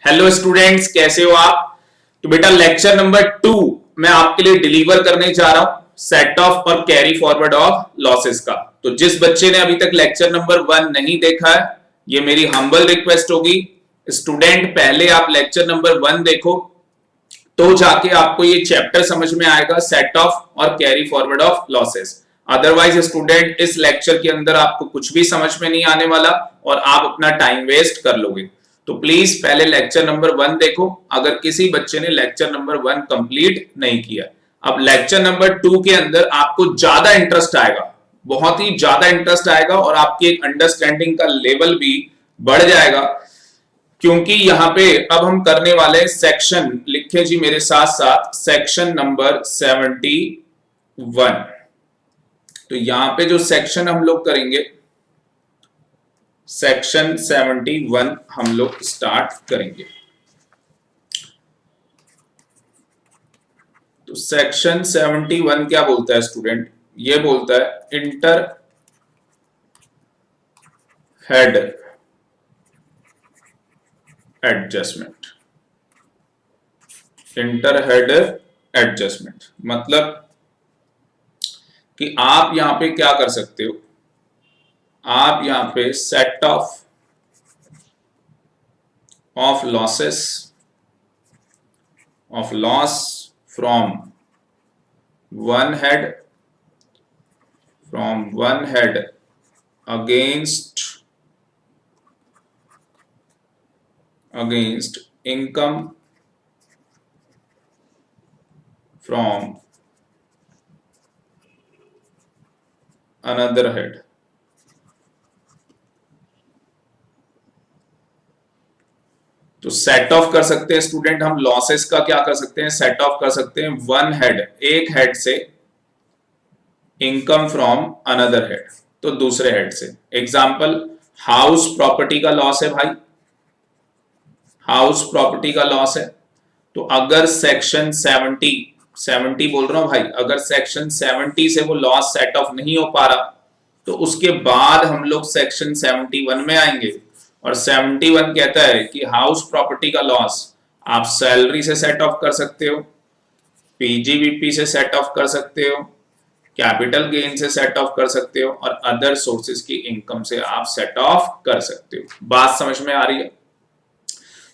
Hello students, कैसे हो आप। तो बेटा लेक्चर नंबर 2 मैं आपके लिए डिलीवर करने जा रहा हूं, सेट ऑफ और कैरी फॉरवर्ड ऑफ लॉसेस का। तो जिस बच्चे ने अभी तक लेक्चर नंबर 1 नहीं देखा है, ये मेरी हम्बल रिक्वेस्ट होगी। स्टूडेंट पहले आप लेक्चर नंबर 1 देखो, तो जाके आपको ये चैप्टर समझ में आएगा, सेट ऑफ और carry forward of losses. Otherwise student इस लेक्चर के अंदर आपको कुछ भी समझ में नहीं आने वाला और आप अपना टाइम वेस्ट कर लोगे। तो प्लीज पहले लेक्चर नंबर 1 देखो, अगर किसी बच्चे ने लेक्चर नंबर 1 कंप्लीट नहीं किया। अब लेक्चर नंबर 2 के अंदर आपको ज्यादा इंटरेस्ट आएगा, बहुत ही ज्यादा इंटरेस्ट आएगा और आपकी एक अंडरस्टैंडिंग का लेवल भी बढ़ जाएगा, क्योंकि यहां पे अब हम करने वाले सेक्शन, लिखे जी मेरे साथ साथ, सेक्शन नंबर 71। तो यहां पे जो सेक्शन हम लोग करेंगे, सेक्शन 71 हम लोग स्टार्ट करेंगे। तो सेक्शन 71 क्या बोलता है स्टूडेंट, ये बोलता है inter head adjustment. Inter head adjustment मतलब कि आप यहां पे क्या कर सकते हो, आप यहां पे set of losses of loss from one head against income from another head। तो सेट ऑफ कर सकते हैं स्टूडेंट हम लॉसेस का, क्या कर सकते हैं, सेट ऑफ कर सकते हैं वन हेड, एक हेड से, इनकम फ्रॉम अनदर हेड, तो दूसरे हेड से। एग्जांपल, हाउस प्रॉपर्टी का लॉस है भाई, हाउस प्रॉपर्टी का लॉस है। तो अगर सेक्शन 70 बोल रहा हूं भाई, अगर सेक्शन 70 से वो लॉस सेट ऑफ नहीं हो पा रहा, तो उसके बाद हम लोग सेक्शन 71 में आएंगे। और 71 कहता है कि हाउस प्रॉपर्टी का लॉस आप सैलरी से सेट ऑफ कर सकते हो, पीजीबीपी से सेट ऑफ कर सकते हो, कैपिटल गेन से सेट ऑफ कर सकते हो, और अदर सोर्सेज की इनकम से आप सेट ऑफ कर सकते हो। बात समझ में आ रही है।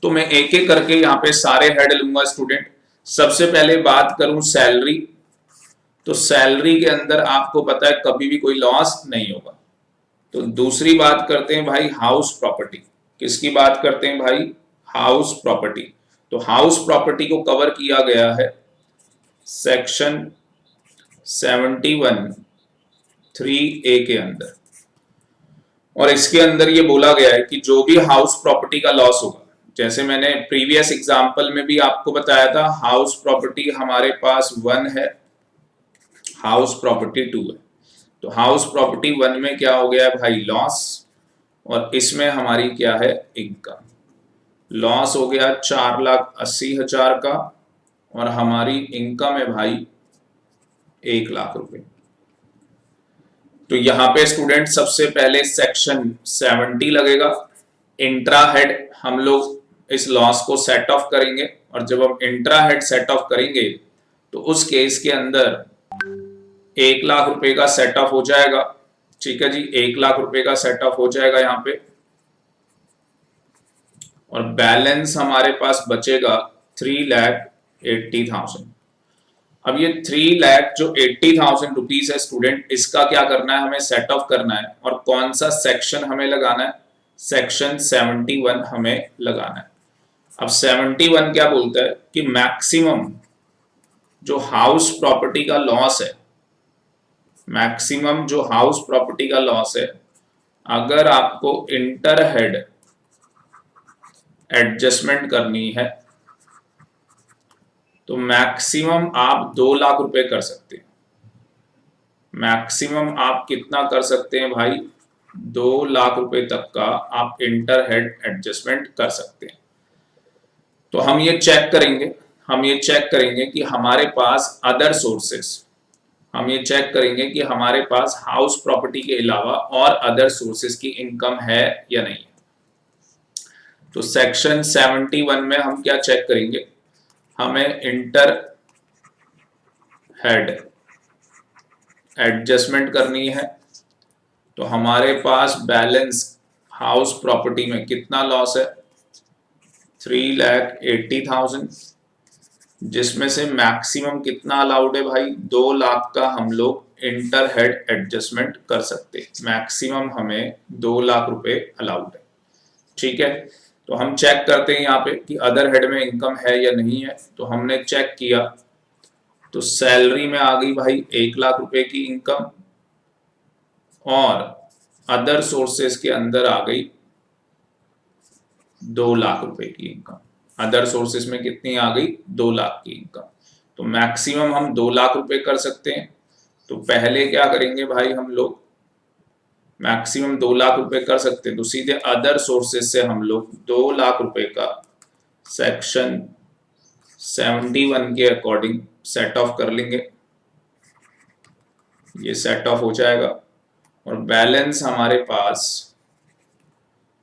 तो मैं एक एक करके यहाँ पे सारे हेड लूंगा स्टूडेंट। सबसे पहले बात करूं सैलरी, तो सैलरी के अंदर आपको पता है कभी भी कोई लॉस नहीं होगा। तो दूसरी बात करते हैं भाई हाउस प्रॉपर्टी, किसकी बात करते हैं भाई, हाउस प्रॉपर्टी। तो हाउस प्रॉपर्टी को कवर किया गया है सेक्शन 71 3A के अंदर, और इसके अंदर ये बोला गया है कि जो भी हाउस प्रॉपर्टी का लॉस होगा, जैसे मैंने प्रीवियस एग्जांपल में भी आपको बताया था, हाउस प्रॉपर्टी हमारे पास 1 है, हाउस प्रॉपर्टी 2 है। तो हाउस प्रॉपर्टी 1 में क्या हो गया भाई, लॉस, और इसमें हमारी क्या है, इनकम। लॉस हो गया 4,80,000 का, और हमारी इनकम है भाई 1,00,000 रुपए। तो यहां पे स्टूडेंट सबसे पहले सेक्शन 70 लगेगा, इंट्रा हेड हम लोग इस लॉस को सेट ऑफ करेंगे, और जब हम इंट्रा हेड सेट ऑफ करेंगे तो उस केस के अंदर 1,00,000 रुपए का सेट ऑफ हो जाएगा। ठीक है जी, 1,00,000 रुपए का सेट ऑफ हो जाएगा यहाँ पे, और बैलेंस हमारे पास बचेगा 3,80,000। अब ये 3,00,000 जो 80,000 रुपीज है स्टूडेंट, इसका क्या करना है, हमें सेट ऑफ करना है, और कौन सा सेक्शन हमें लगाना है, सेक्शन 71 हमें लगाना है। अब 71 क्या बोलता है कि मैक्सिमम जो हाउस प्रॉपर्टी का लॉस है, मैक्सिमम जो हाउस प्रॉपर्टी का लॉस है, अगर आपको इंटर हेड एडजस्टमेंट करनी है तो मैक्सिमम आप 2,00,000 रुपए कर सकते हैं। मैक्सिमम आप कितना कर सकते हैं भाई, 2,00,000 रुपए तक का आप इंटर हेड एडजस्टमेंट कर सकते हैं। तो हम ये चेक करेंगे, हम ये चेक करेंगे कि हमारे पास अदर सोर्सेस, हम ये चेक करेंगे कि हमारे पास हाउस प्रॉपर्टी के अलावा और अदर सोर्सेस की इनकम है या नहीं है। तो सेक्शन 71 में हम क्या चेक करेंगे, हमें इंटर हेड एडजस्टमेंट करनी है। तो हमारे पास बैलेंस हाउस प्रॉपर्टी में कितना लॉस है, 3,80,000, जिसमें से मैक्सिमम कितना अलाउड है भाई, 2 लाख का हम लोग इंटर हेड एडजस्टमेंट कर सकते हैं। मैक्सिमम हमें 2 लाख रुपए अलाउड है। ठीक है, तो हम चेक करते हैं यहाँ पे कि अदर हेड में इनकम है या नहीं है। तो हमने चेक किया तो सैलरी में आ गई भाई 1 लाख रुपए की इनकम, और अदर सोर्सेस के अंदर आ गई 2 लाख रुपए की इनकम। अदर सोर्सेस में कितनी आ गई, 2 लाख की इनकम। तो मैक्सिमम हम 2 लाख रुपए कर सकते हैं। तो पहले क्या करेंगे भाई, हम लोग मैक्सिमम 2 लाख रुपए कर सकते हैं, तो सीधे अदर सोर्सेस से हम लोग 2 लाख रुपए का सेक्शन 71 के अकॉर्डिंग सेट ऑफ कर लेंगे। ये सेट ऑफ हो जाएगा और बैलेंस हमारे पास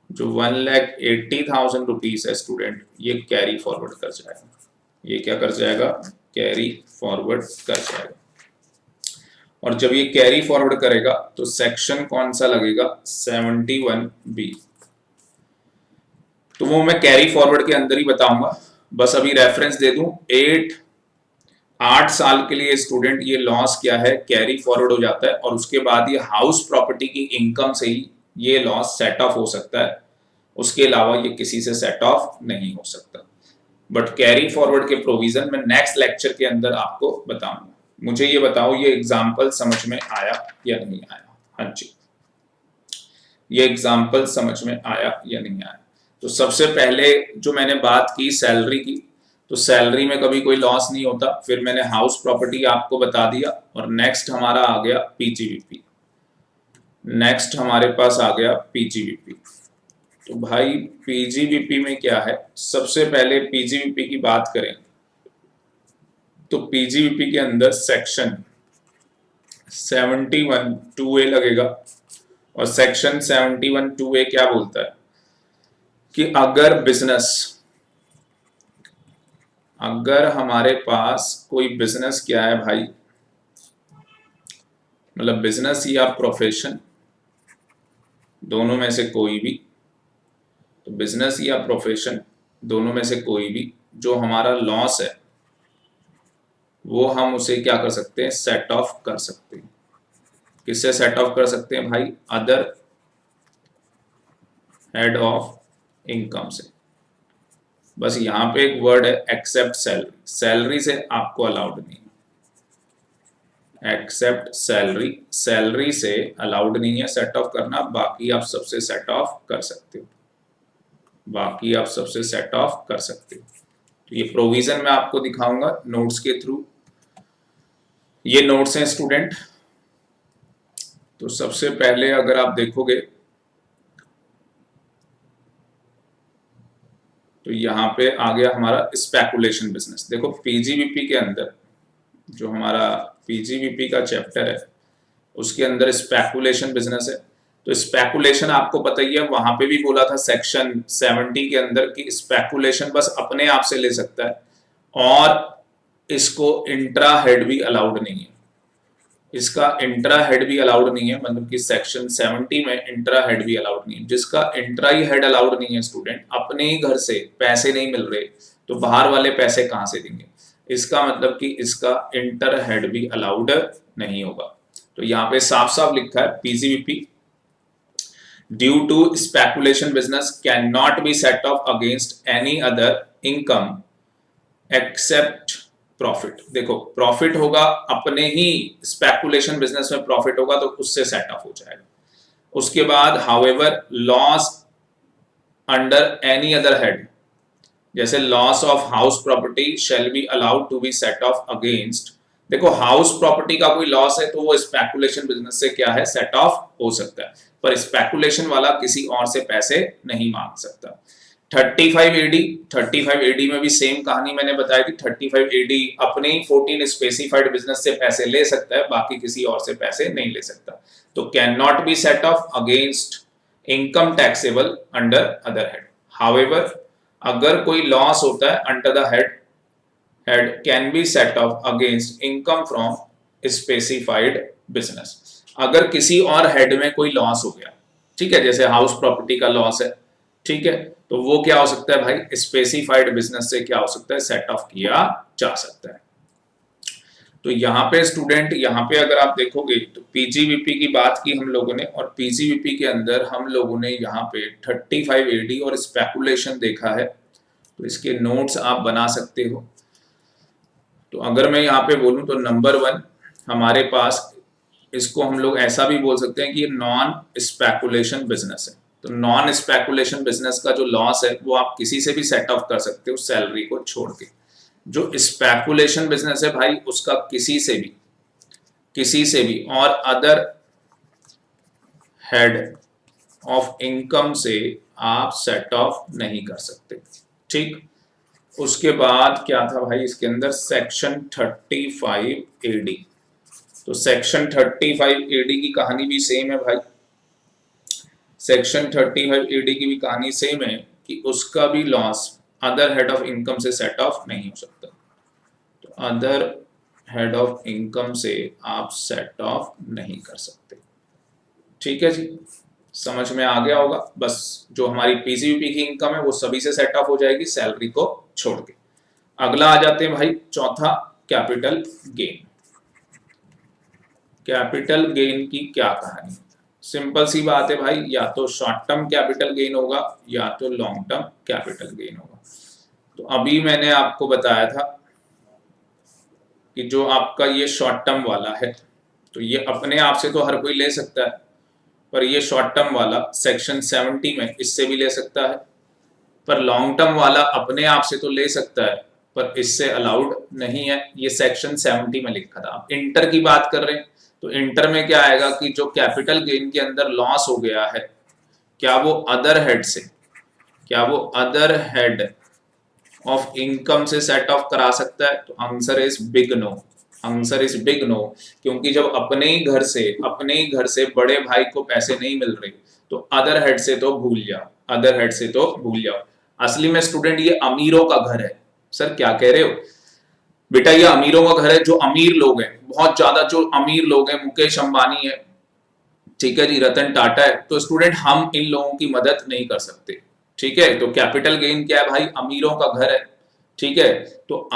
जो 1,80,000 रुपीज है स्टूडेंट, ये कैरी फॉरवर्ड कर जाएगा। ये क्या कर जाएगा, कैरी फॉरवर्ड कर जाएगा। और जब ये कैरी फॉरवर्ड करेगा तो सेक्शन कौन सा लगेगा, 71B। तो वो मैं कैरी फॉरवर्ड के अंदर ही बताऊंगा, बस अभी रेफरेंस दे दूं। 8 साल के लिए स्टूडेंट ये लॉस क्या है, कैरी फॉरवर्ड हो जाता है, और उसके बाद ये हाउस प्रॉपर्टी की इनकम से ही ये लॉस सेट ऑफ हो सकता है। उसके अलावा ये किसी से सेट ऑफ नहीं हो सकता। बट कैरी फॉरवर्ड के प्रोविजन में नेक्स्ट लेक्चर के अंदर आपको बताऊंगा। मुझे ये बताओ, ये एग्जाम्पल समझ में आया या नहीं आया? हाँ जी, ये एग्जाम्पल समझ में आया या नहीं आया? तो सबसे पहले जो मैंने बात की सैलरी की, तो सैलरी में कभी कोई लॉस नहीं होता। फिर मैंने हाउस प्रॉपर्टी आपको बता दिया, और नेक्स्ट हमारा आ गया पीजीवीपी। नेक्स्ट हमारे पास आ गया पीजीवीपी। तो भाई पीजीवीपी में क्या है, सबसे पहले पीजीवीपी की बात करें तो पीजीवीपी के अंदर सेक्शन 71(2)(a लगेगा। और सेक्शन 71(2)(a क्या बोलता है कि अगर हमारे पास कोई बिजनेस क्या है भाई, मतलब बिजनेस या प्रोफेशन, दोनों में से कोई भी, तो बिजनेस या प्रोफेशन दोनों में से कोई भी जो हमारा लॉस है, वो हम उसे क्या कर सकते हैं, सेट ऑफ कर सकते हैं। किससे सेट ऑफ कर सकते हैं भाई, अदर हेड ऑफ इनकम से। बस यहां पे एक वर्ड है एक्सेप्ट सैलरी, सैलरी से आपको अलाउड नहीं है। एक्सेप्ट सैलरी, सैलरी से अलाउड नहीं है सेट ऑफ करना, बाकी आप सबसे सेट ऑफ कर सकते हो। बाकी आप सबसे सेट ऑफ कर सकते हो। तो ये प्रोविजन मैं आपको दिखाऊंगा नोट्स के थ्रू। ये नोट्स हैं स्टूडेंट। तो सबसे पहले अगर आप देखोगे तो यहाँ पे आ गया हमारा स्पेकुलेशन बिजनेस। देखो पीजीवीपी के अंदर जो हमारा पीजीवीपी का चैप्टर है उसके अंदर स्पेकुलेशन बिजनेस है। तो स्पेकुलेशन आपको पता ही है, वहां पे भी बोला था सेक्शन 70 के अंदर कि स्पेकुलेशन बस अपने आप से ले सकता है, और इसको इंट्रा हेड भी अलाउड नहीं है। इसका इंट्रा हेड भी अलाउड नहीं है, मतलब कि सेक्शन 70 में इंट्रा हेड भी अलाउड नहीं है। जिसका इंट्रा ही हेड अलाउड नहीं है स्टूडेंट, अपने ही घर से पैसे नहीं मिल रहे तो बाहर वाले पैसे कहां से देंगे। इसका मतलब कि इसका इंटर हेड भी अलाउड नहीं होगा। तो यहाँ पे साफ साफ लिखा है PGBP due to speculation business can not be set off against any other income except profit. देखो प्रॉफिट होगा, अपने ही स्पेकुलेशन बिजनेस में प्रॉफिट होगा तो उससे सेट ऑफ हो जाएगा। उसके बाद however loss under any other head, जैसे loss of house property shall be allowed to be set off against. देखो हाउस प्रॉपर्टी का कोई लॉस है तो वो स्पेकुलेशन बिजनेस से क्या है, सेट ऑफ हो सकता है, पर स्पेकुलेशन वाला किसी और से पैसे नहीं मांग सकता। 35AD में भी सेम कहानी मैंने बताई थी। 35AD अपने ही 14 स्पेसिफाइड बिजनेस से पैसे ले सकता है, बाकी किसी और से पैसे नहीं ले सकता। तो can not be set off against income taxable under other head. However अगर कोई लॉस होता है under the head can be set off against income from specified business. अगर किसी और हेड में कोई लॉस हो गया, ठीक है, जैसे हाउस प्रॉपर्टी का लॉस है, ठीक है, तो वो क्या हो सकता है भाई, स्पेसिफाइड बिजनेस से क्या हो सकता है, सेट ऑफ किया जा सकता है। तो यहाँ पे स्टूडेंट, यहाँ पे अगर आप देखोगे तो पीजीवीपी की बात की हम लोगों ने, और पीजीवीपी के अंदर हम लोगों ने यहाँ पे 35 एडी और स्पेकुलेशन देखा है, तो इसके नोट्स आप बना सकते हो। तो अगर मैं यहाँ पे बोलूँ तो नंबर 1 हमारे पास, इसको हम लोग ऐसा भी बोल सकते हैं कि ये नॉन स्पेकुलेशन बिजनेस है। तो नॉन स्पेकुलेशन बिजनेस का जो लॉस है वो आप किसी से भी सेट ऑफ कर सकते हो सैलरी को छोड़ के। जो स्पेकुलेशन बिजनेस है भाई उसका किसी से भी और अदर हेड ऑफ इनकम से आप सेट ऑफ नहीं कर सकते, ठीक। उसके बाद क्या था भाई इसके अंदर, सेक्शन 35 एडी। तो सेक्शन 35 एडी की कहानी भी सेम है भाई, सेक्शन 35 एडी की भी कहानी सेम है कि उसका भी loss other head of income से सेट ऑफ नहीं हो सकता। तो अदर हेड ऑफ इनकम से आप सेट ऑफ नहीं कर सकते, ठीक है जी, समझ में आ गया होगा। बस जो हमारी पीसीवीपी की इनकम है वो सभी से सेट ऑफ हो जाएगी सैलरी को छोड़ के। अगला आ जाते हैं भाई चौथा, कैपिटल गेन। कैपिटल गेन की क्या कहानी, सिंपल सी बात है भाई, या तो शॉर्ट टर्म कैपिटल गेन होगा या तो लॉन्ग टर्म कैपिटल गेन होगा। तो अभी मैंने आपको बताया था कि जो आपका ये शॉर्ट टर्म वाला है तो ये अपने आप से तो हर कोई ले सकता है, पर ये शॉर्ट टर्म वाला सेक्शन 70 में इससे भी ले सकता है, पर लॉन्ग टर्म वाला अपने आप से तो ले सकता है पर इससे अलाउड नहीं है, ये सेक्शन 70 में लिखा था। आप इंटर की बात कर रहे हैं तो इंटर में क्या आएगा कि जो कैपिटल गेन के अंदर लॉस हो गया है, क्या वो अदर हेड ऑफ इनकम से सेट ऑफ करा सकता है? तो आंसर इज बिग नो, क्योंकि जब अपने ही घर से बड़े भाई को पैसे नहीं मिल रहे तो अदर हेड से तो भूल जाओ। असली में स्टूडेंट ये अमीरों का घर है। सर क्या कह रहे हो बेटा, ये अमीरों का घर है, जो अमीर लोग हैं, बहुत ज्यादा जो अमीर लोग हैं, मुकेश अंबानी है, ठीक है जी, रतन टाटा है, तो स्टूडेंट हम इन लोगों की मदद नहीं कर सकते, ठीक है। तो कैपिटल गेन क्या है भाई, अमीरों का घर है, ठीक है। तो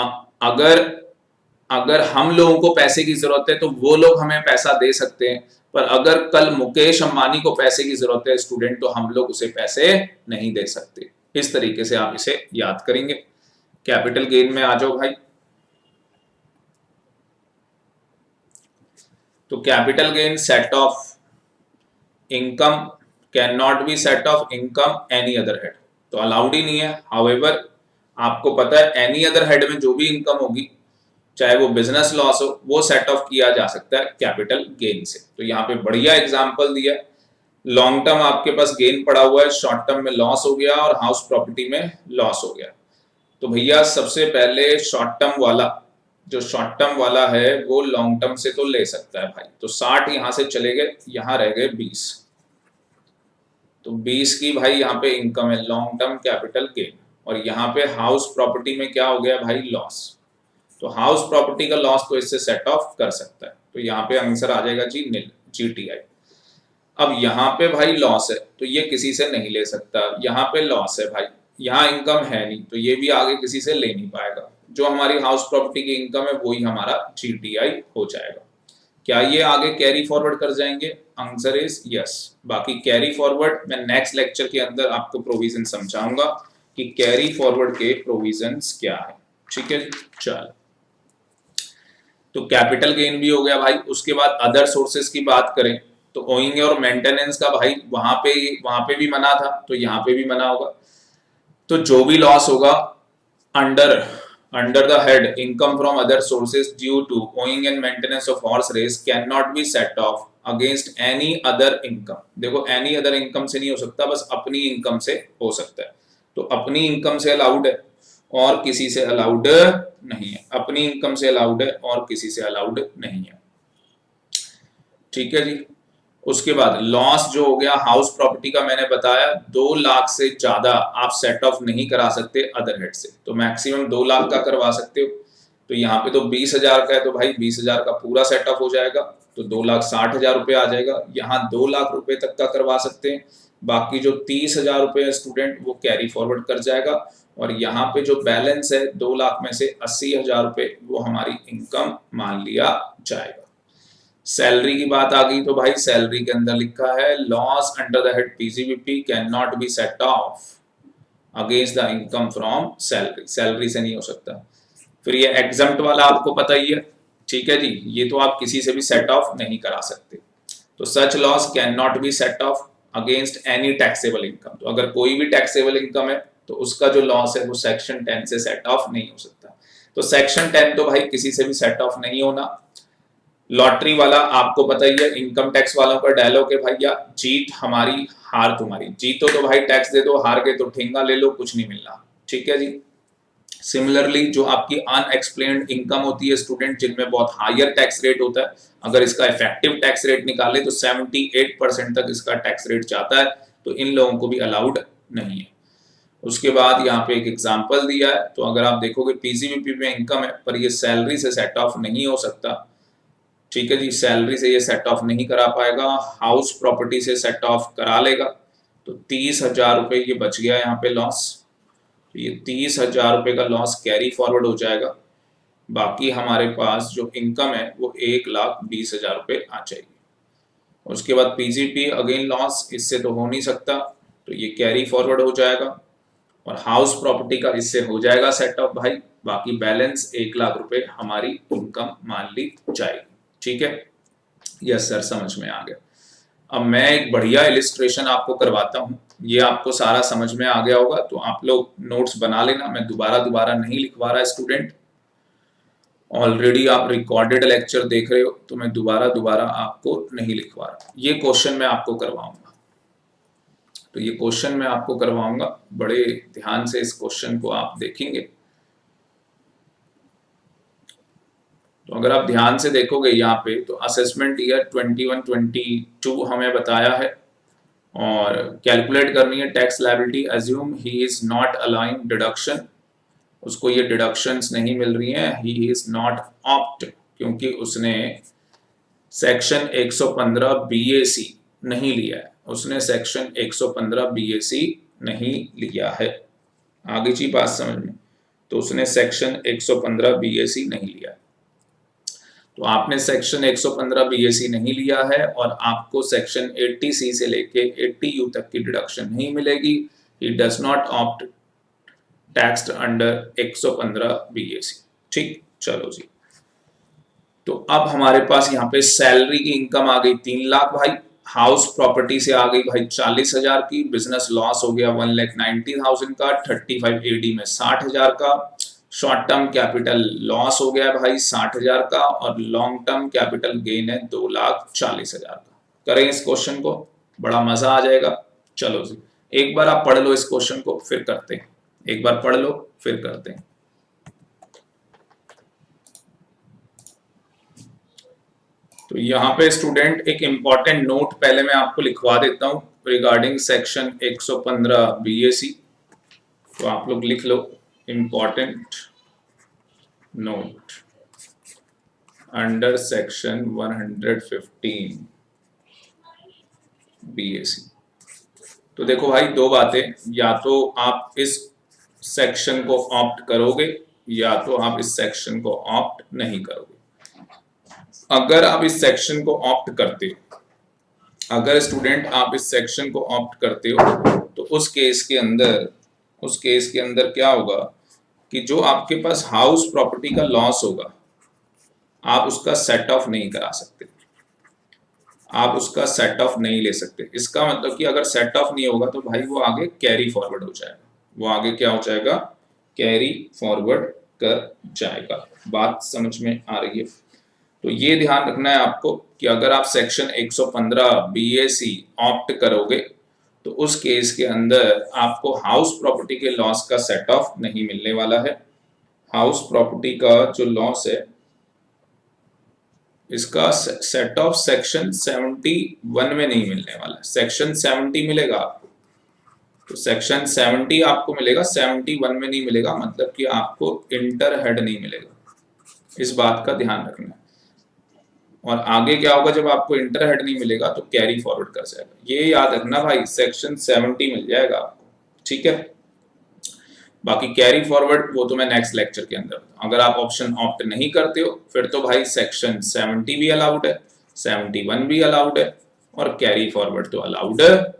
अगर हम लोगों को पैसे की जरूरत है तो वो लोग हमें पैसा दे सकते हैं, पर अगर कल मुकेश अंबानी को पैसे की जरूरत है स्टूडेंट तो हम लोग उसे पैसे नहीं दे सकते। इस तरीके से आप इसे याद करेंगे। कैपिटल गेन में आ जाओ भाई। तो capital gain set of income can not be set of income any other head, तो अलाउड ही नहीं है। हाउएवर आपको पता है एनी अदर हेड में जो भी इनकम होगी चाहे वो बिजनेस लॉस हो वो सेट ऑफ किया जा सकता है कैपिटल गेन से। तो यहाँ पे बढ़िया एग्जांपल दिया है, लॉन्ग टर्म आपके पास गेन पड़ा हुआ है, शॉर्ट टर्म में लॉस हो गया और हाउस प्रॉपर्टी में लॉस हो गया। तो भैया सबसे पहले जो शॉर्ट टर्म वाला है वो लॉन्ग टर्म से तो ले सकता है भाई। तो 60 यहां से चले गए, यहां रह गए 20, तो 20 की भाई यहाँ पे इनकम है, लॉन्ग टर्म कैपिटल गेन। और यहाँ पे हाउस प्रॉपर्टी में क्या हो गया भाई, लॉस। तो हाउस प्रॉपर्टी का लॉस तो इससे सेट ऑफ कर सकता है, तो यहाँ पे आंसर आ जाएगा जी निल, GTI। अब यहाँ पे भाई लॉस है तो ये किसी से नहीं ले सकता, यहाँ पे लॉस है भाई, यहाँ इनकम है नहीं तो ये भी आगे किसी से ले नहीं पाएगा। जो हमारी हाउस प्रॉपर्टी की इनकम है वही हमारा GTI हो जाएगा। क्या ये आगे कैरी फॉरवर्ड कर जाएंगे? Answer is yes. बाकी कैरी फॉरवर्ड मैं नेक्स्ट लेक्चर के अंदर आपको प्रोविजन समझाऊंगा कि कैरी फॉरवर्ड के प्रोविजंस क्या है, ठीक है। चल, तो कैपिटल गेन भी हो गया भाई। उसके बाद अदर सोर्सेस की बात करें तो ओइंग और मेंटेनेंस का भाई वहां पे भी मना था तो यहाँ पे भी मना होगा। तो जो भी लॉस होगा under the head income from other sources due to owing and maintenance of horse race cannot be set off against any other income। देखो any other income से नहीं हो सकता, बस अपनी इनकम से हो सकता है। तो अपनी इनकम से अलाउड है और किसी से अलाउड नहीं है, अपनी इनकम से अलाउड है और किसी से अलाउड नहीं है, ठीक है जी। उसके बाद लॉस जो हो गया हाउस प्रॉपर्टी का, मैंने बताया 2 लाख से ज्यादा आप सेट ऑफ नहीं करा सकते अदर हेड से, तो मैक्सिमम 2 लाख का करवा सकते हो। तो यहाँ पे तो 20,000 का है, तो भाई 20,000 का पूरा सेट ऑफ हो जाएगा, तो 2,60,000 रुपये आ जाएगा। यहाँ 2 लाख रुपए तक का करवा सकते हैं, बाकी जो 30,000 रुपये है स्टूडेंट वो कैरी फॉरवर्ड कर जाएगा। और यहाँ पे जो बैलेंस है 2 लाख में से 80,000 रुपये वो हमारी इनकम मान लिया जाएगा। सैलरी की बात आ गई, तो भाई सैलरी के अंदर लिखा है loss under the head PGBP can not be set off against the income from salary, salary से नहीं हो सकता। फिर ये एग्जम्प्ट वाला आपको पता ही है, ठीक है जी, ये तो आप किसी से भी सेट ऑफ नहीं करा सकते। तो such loss can not be set off against any taxable income, तो अगर कोई भी टैक्सेबल इनकम है तो उसका जो लॉस है वो सेक्शन 10 से सेट ऑफ नहीं हो सकता। तो सेक्शन 10 तो भाई किसी से भी सेट ऑफ नहीं होना। लॉटरी वाला आपको पता ही है, इनकम टैक्स वालों का डायलॉग है भैया, जीत हमारी हार तुम्हारी, जीतो तो भाई टैक्स दे दो, हार गए तो ठेंगा ले लो, कुछ नहीं मिलना, ठीक है जी। सिमिलरली जो आपकी अनएक्सप्लेन्ड इनकम होती है स्टूडेंट, जिनमें बहुत हायर टैक्स रेट होता है, अगर इसका इफेक्टिव टैक्स रेट निकाले तो 78% तक इसका टैक्स रेट जाता है, तो इन लोगों को भी अलाउड नहीं है। उसके बाद यहाँ पे एक एग्जांपल दिया है, तो अगर आप देखोगे पीजीबीपी में इनकम है पर ये सैलरी से सेट ऑफ नहीं हो सकता, ठीक है जी, सैलरी से ये सेट ऑफ नहीं करा पाएगा, हाउस प्रॉपर्टी से सेट ऑफ करा लेगा, तो 30,000 रुपये ये बच गया यहाँ पे लॉस, तो ये 30,000 रुपये का लॉस कैरी फॉरवर्ड हो जाएगा। बाकी हमारे पास जो इनकम है वो 1,20,000 रुपये आ जाएगी। उसके बाद पीजीपी अगेन लॉस, इससे तो हो नहीं सकता, तो ये कैरी फॉरवर्ड हो जाएगा, और हाउस प्रॉपर्टी का इससे हो जाएगा सेट ऑफ भाई, बाकी बैलेंस 1,00,000 रुपये हमारी इनकम मान ली जाएगी, ठीक है। यस सर, समझ में आ गया। अब मैं एक बढ़िया इलिस्ट्रेशन आपको करवाता हूँ, ये आपको सारा समझ में आ गया होगा, तो आप लोग नोट्स बना लेना, मैं दोबारा नहीं लिखवा रहा स्टूडेंट, ऑलरेडी आप रिकॉर्डेड लेक्चर देख रहे हो, तो मैं दोबारा आपको नहीं लिखवा रहा। ये क्वेश्चन मैं आपको करवाऊंगा, तो ये क्वेश्चन मैं आपको करवाऊंगा, बड़े ध्यान से इस क्वेश्चन को आप देखेंगे। तो अगर आप ध्यान से देखोगे यहाँ पे, तो असेसमेंट ईयर 21-22 हमें बताया है, और कैलकुलेट करनी है tax liability, assume he is not availing deduction, उसको ये डिडक्शंस नहीं मिल रही हैं, ही इज नॉट ऑप्ट, क्योंकि उसने सेक्शन 115 BAC नहीं लिया है, उसने सेक्शन 115 BAC नहीं लिया है। आगे की बात समझ में, तो उसने सेक्शन 115 BAC नहीं लिया है, तो आपने सेक्शन 115 BAC नहीं लिया है, और आपको सेक्शन 80C से लेके 80U तक की डिडक्शन नहीं मिलेगी। He does not opt taxed under 115 BAC, ठीक। चलो जी, तो अब हमारे पास यहाँ पे सैलरी की इनकम आ गई 3 लाख भाई, हाउस प्रॉपर्टी से आ गई भाई 40,000 की, बिजनेस लॉस हो गया 1,90,000 का, 35 AD में 60,000 का, शॉर्ट टर्म कैपिटल लॉस हो गया भाई 60,000 का, और लॉन्ग टर्म कैपिटल गेन है 2,40,000 का। करें इस क्वेश्चन को, बड़ा मजा आ जाएगा। चलो जी, एक बार आप पढ़ लो इस क्वेश्चन को, फिर करते हैं, एक बार पढ़ लो फिर करते हैं। तो यहाँ पे स्टूडेंट एक इंपॉर्टेंट नोट पहले मैं आपको लिखवा देता हूँ रिगार्डिंग सेक्शन 115 BAC, तो आप लोग लिख लो important note under section 115 BAC। तो देखो भाई, दो बातें, या तो आप इस सेक्शन को ऑप्ट करोगे, या तो आप इस सेक्शन को ऑप्ट नहीं करोगे। अगर आप इस सेक्शन को ऑप्ट करते हो, अगर स्टूडेंट आप इस सेक्शन को ऑप्ट करते हो, तो उस केस के अंदर क्या होगा कि जो आपके पास हाउस प्रॉपर्टी का लॉस होगा, आप उसका सेट ऑफ नहीं करा सकते, आप उसका सेट ऑफ नहीं ले सकते। इसका मतलब कि अगर सेट ऑफ नहीं होगा तो भाई वो आगे कैरी फॉरवर्ड हो जाएगा, वो आगे क्या हो जाएगा, कैरी फॉरवर्ड कर जाएगा। बात समझ में आ रही है? तो ये ध्यान रखना है आपको कि अगर आप सेक्शन 115 BAC ऑप्ट करोगे, तो उस केस के अंदर आपको हाउस प्रॉपर्टी के लॉस का सेट ऑफ नहीं मिलने वाला है। हाउस प्रॉपर्टी का जो लॉस है इसका सेट ऑफ सेक्शन 71 में नहीं मिलने वाला, सेक्शन 70 मिलेगा आपको, तो सेक्शन 70 आपको मिलेगा, 71 में नहीं मिलेगा, मतलब कि आपको इंटर हेड नहीं मिलेगा, इस बात का ध्यान रखना। और आगे क्या होगा, जब आपको इंटर हेड नहीं मिलेगा तो कैरी फॉरवर्ड कर जाएगा, ये याद रखना भाई, सेक्शन 70 मिल जाएगा आपको, ठीक है। बाकी कैरी फॉरवर्ड वो तो मैं नेक्स्ट लेक्चर के अंदर, अगर आप ऑप्शन ऑप्ट नहीं करते हो फिर तो भाई सेक्शन 70 भी अलाउड है, 71 भी अलाउड है, और कैरी फॉरवर्ड तो अलाउड है,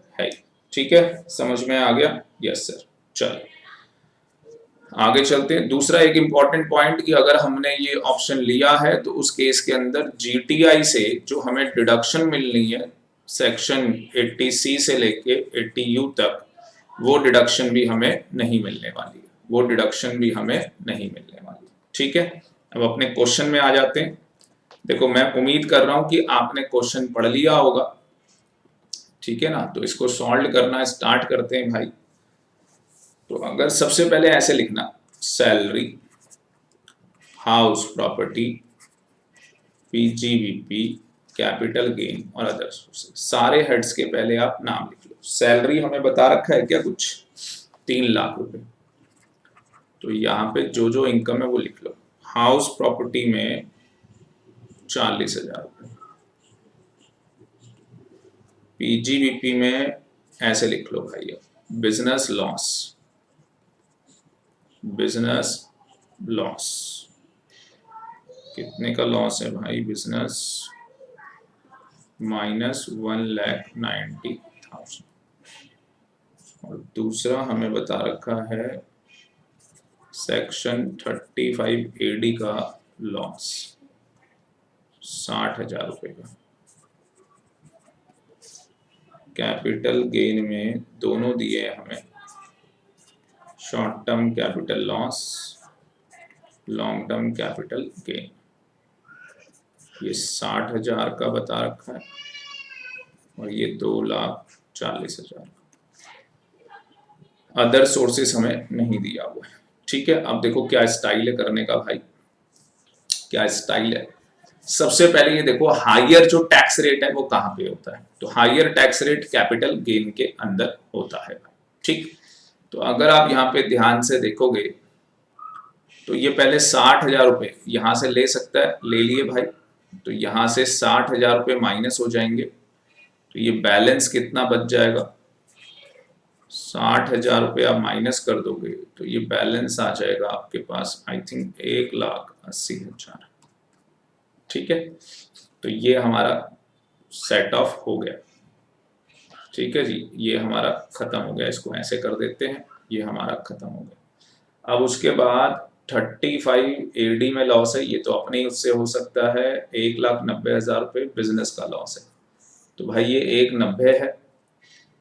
ठीक है, समझ में आ गया? Yes sir. चलो आगे चलते हैं। दूसरा एक इंपॉर्टेंट पॉइंट कि अगर हमने ये ऑप्शन लिया है तो उस केस के अंदर जीटीआई से जो हमें डिडक्शन मिलनी है सेक्शन 80C से लेके 80U तक, वो डिडक्शन भी हमें नहीं मिलने वाली है, वो डिडक्शन भी हमें नहीं मिलने वाली, ठीक है। अब अपने क्वेश्चन में आ जाते हैं। देखो मैं उम्मीद कर रहा हूं कि आपने क्वेश्चन पढ़ लिया होगा, ठीक है ना, तो इसको सॉल्व करना स्टार्ट करते हैं भाई। तो अगर सबसे पहले ऐसे लिखना, salary, house property, PGBP, capital gain और अदर सोर्सेज, सारे हेड्स के पहले आप नाम लिख लो। सैलरी हमें बता रखा है क्या कुछ, 3 लाख रुपए, तो यहाँ पे जो जो इनकम है वो लिख लो। हाउस प्रॉपर्टी में 40,000 रुपए, पीजीवीपी में ऐसे लिख लो भाई, बिजनेस लॉस, बिजनेस लॉस कितने का लॉस है भाई, बिजनेस -1,90,000। और दूसरा हमें बता रखा है सेक्शन 35AD का लॉस 60,000 रुपए का। कैपिटल गेन में दोनों दिए हमें, short term capital loss, long term capital gain, ये 60,000 का बता रखा है और ये 2,40,000। अदर सोर्सेस हमें नहीं दिया हुआ है, ठीक है। अब देखो क्या स्टाइल है करने का भाई, क्या स्टाइल है। सबसे पहले ये देखो हायर जो टैक्स रेट है वो कहाँ पे होता है, तो higher tax rate capital gain के अंदर होता है, ठीक। तो अगर आप यहाँ पे ध्यान से देखोगे तो ये पहले 60,000 रुपए यहां से ले सकता है, ले लिए भाई, तो यहां से 60,000 रुपए माइनस हो जाएंगे, तो ये बैलेंस कितना बच जाएगा, 60,000 रुपये आप माइनस कर दोगे तो ये बैलेंस आ जाएगा आपके पास आई थिंक 1,80,000, ठीक है। तो ये हमारा सेट ऑफ हो गया, ठीक है जी, ये हमारा खत्म हो गया, इसको ऐसे कर देते हैं, ये हमारा खत्म हो गया। अब उसके बाद 35AD में लॉस है, ये तो अपने उससे हो सकता है, 1,90,000 रुपये बिजनेस का लॉस है, तो भाई ये 1,90 है,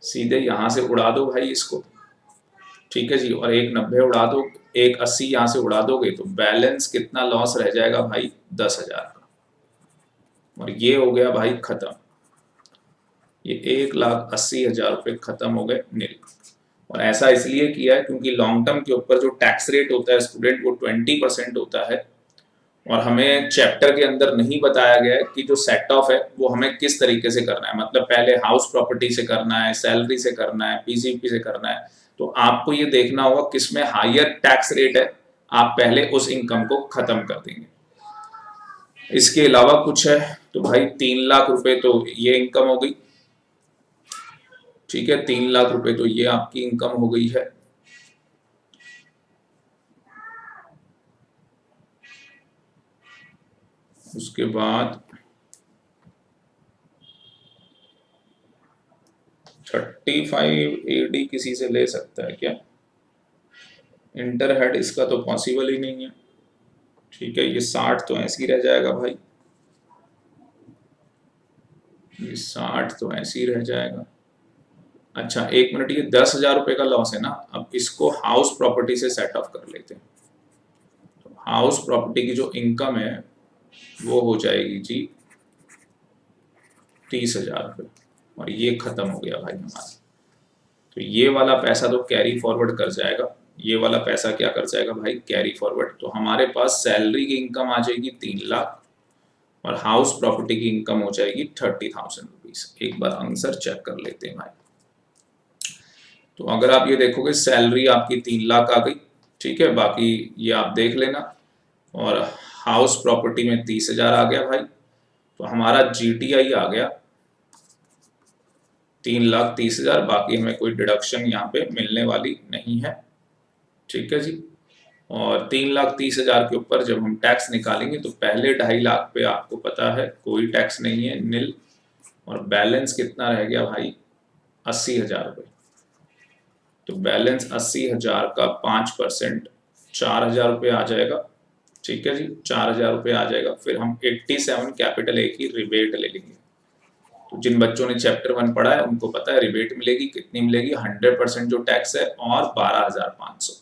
सीधे यहां से उड़ा दो भाई इसको, ठीक है जी, और 1,90 उड़ा दो, 1,80 यहां से उड़ा दोगे तो बैलेंस कितना लॉस रह जाएगा भाई, 10,000 का, और ये हो गया भाई खत्म, ये 1,80,000 रुपये खत्म हो गए नील। और ऐसा इसलिए किया है क्योंकि लॉन्ग टर्म के ऊपर जो टैक्स रेट होता है स्टूडेंट वो 20% होता है, और हमें चैप्टर के अंदर नहीं बताया गया है कि जो सेट ऑफ है वो हमें किस तरीके से करना है, मतलब पहले हाउस प्रॉपर्टी से करना है, सैलरी से करना है, पीजीपी से करना है, तो आपको ये देखना होगा किसमें हायर टैक्स रेट है, आप पहले उस इनकम को खत्म कर देंगे। इसके अलावा कुछ है तो भाई 3 लाख रुपए तो ये इनकम हो गई, ठीक है, 3 लाख रुपए तो ये आपकी इनकम हो गई है। उसके बाद 35AD किसी से ले सकता है क्या, इंटर हेड इसका तो पॉसिबल ही नहीं है, ठीक है, ये 60 तो ऐसे ही रह जाएगा भाई, ये 60 तो ऐसे ही रह जाएगा। अच्छा एक मिनट, ये 10,000 रुपए का लॉस है ना, अब इसको हाउस प्रॉपर्टी से सेट ऑफ कर लेते हैं, तो हाउस प्रॉपर्टी की जो इनकम है वो हो जाएगी जी 30,000 रुपये, और ये खत्म हो गया भाई हमारा, तो ये वाला पैसा तो कैरी फॉरवर्ड कर जाएगा, ये वाला पैसा क्या कर जाएगा भाई, कैरी फॉरवर्ड, तो हमारे पास सैलरी की इनकम आ जाएगी 3 लाख, और हाउस प्रॉपर्टी की इनकम हो जाएगी 30,000 रुपीज। एक बार आंसर चेक कर लेते हैं भाई। तो अगर आप ये देखोगे सैलरी आपकी 3 लाख आ गई, ठीक है, बाकी ये आप देख लेना। और हाउस प्रॉपर्टी में 30,000 आ गया भाई, तो हमारा GTI आ गया 3,30,000। बाकी हमें कोई डिडक्शन यहाँ पे मिलने वाली नहीं है, ठीक है जी। और 3,30,000 के ऊपर जब हम टैक्स निकालेंगे तो पहले 2.5 लाख पे आपको पता है कोई टैक्स नहीं है, नील। और बैलेंस कितना रह गया भाई, 80,000 रुपये। तो बैलेंस 80,000 का 5% 4,000 रुपये आ जाएगा, ठीक है जी, 4,000 रुपये आ जाएगा। फिर हम 87 कैपिटल ए की रिबेट ले लेंगे। तो जिन बच्चों ने चैप्टर 1 पढ़ा है उनको पता है रिबेट मिलेगी, कितनी मिलेगी, 100% जो टैक्स है और 12,500।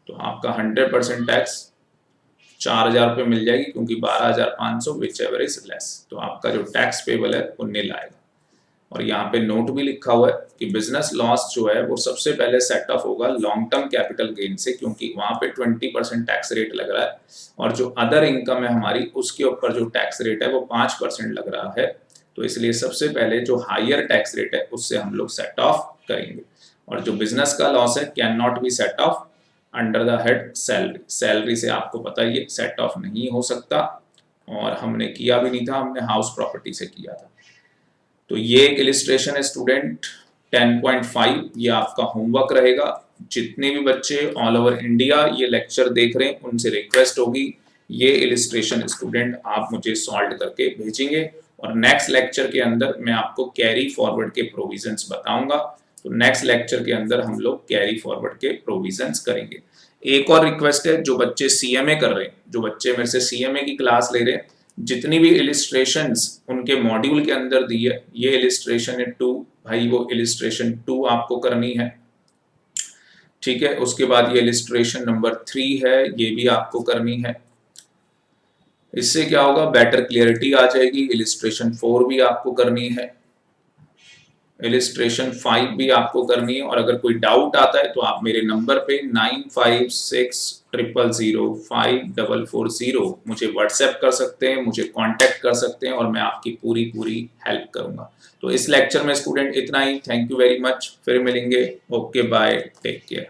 तो आपका 100% टैक्स 4,000 रुपये मिल जाएगी, क्योंकि 12,500 विच एवर इज लेस। तो आपका जो टैक्स पेबल है वो नील आएगा। और यहाँ पे नोट भी लिखा हुआ है कि बिजनेस लॉस जो है वो सबसे पहले सेट ऑफ होगा लॉन्ग टर्म कैपिटल गेन से, क्योंकि वहां पे 20% टैक्स रेट लग रहा है। और जो अदर इनकम है हमारी उसके ऊपर जो टैक्स रेट है वो 5% लग रहा है। तो इसलिए सबसे पहले जो हायर टैक्स रेट है उससे हम लोग सेट ऑफ करेंगे। और जो बिजनेस का लॉस है can not be set of under the head salary. Salary से आपको पता ही है सेट ऑफ नहीं हो सकता, और हमने किया भी नहीं था, हमने हाउस प्रॉपर्टी से किया था। तो ये एक इलिस्ट्रेशन है स्टूडेंट 10.5, ये आपका होमवर्क रहेगा। जितने भी बच्चे ऑल ओवर इंडिया ये लेक्चर देख रहे हैं उनसे रिक्वेस्ट होगी ये इलिस्ट्रेशन स्टूडेंट आप मुझे सॉल्व करके भेजेंगे, और नेक्स्ट लेक्चर के अंदर मैं आपको कैरी फॉरवर्ड के प्रोविजंस बताऊंगा। तो नेक्स्ट लेक्चर के अंदर हम लोग कैरी फॉरवर्ड के प्रोविजंस करेंगे। एक और रिक्वेस्ट है, जो बच्चे CMA कर रहे हैं, जो बच्चे मेरे से CMA की क्लास ले रहे हैं, जितनी भी इलिस्ट्रेशंस उनके मॉड्यूल के अंदर दी है, ये इलिस्ट्रेशन है 2 भाई, वो इलिस्ट्रेशन 2 आपको करनी है, ठीक है। उसके बाद ये इलिस्ट्रेशन नंबर 3 है, ये भी आपको करनी है। इससे क्या होगा, बेटर क्लियरिटी आ जाएगी। इलिस्ट्रेशन 4 भी आपको करनी है, इलिस्ट्रेशन 5 भी आपको करनी है। और अगर कोई डाउट आता है तो आप मेरे नंबर पे 9560005440 मुझे व्हाट्सएप कर सकते हैं, मुझे कांटेक्ट कर सकते हैं, और मैं आपकी पूरी हेल्प करूंगा। तो इस लेक्चर में स्टूडेंट इतना ही। थैंक यू वेरी मच, फिर मिलेंगे। Okay bye, take care.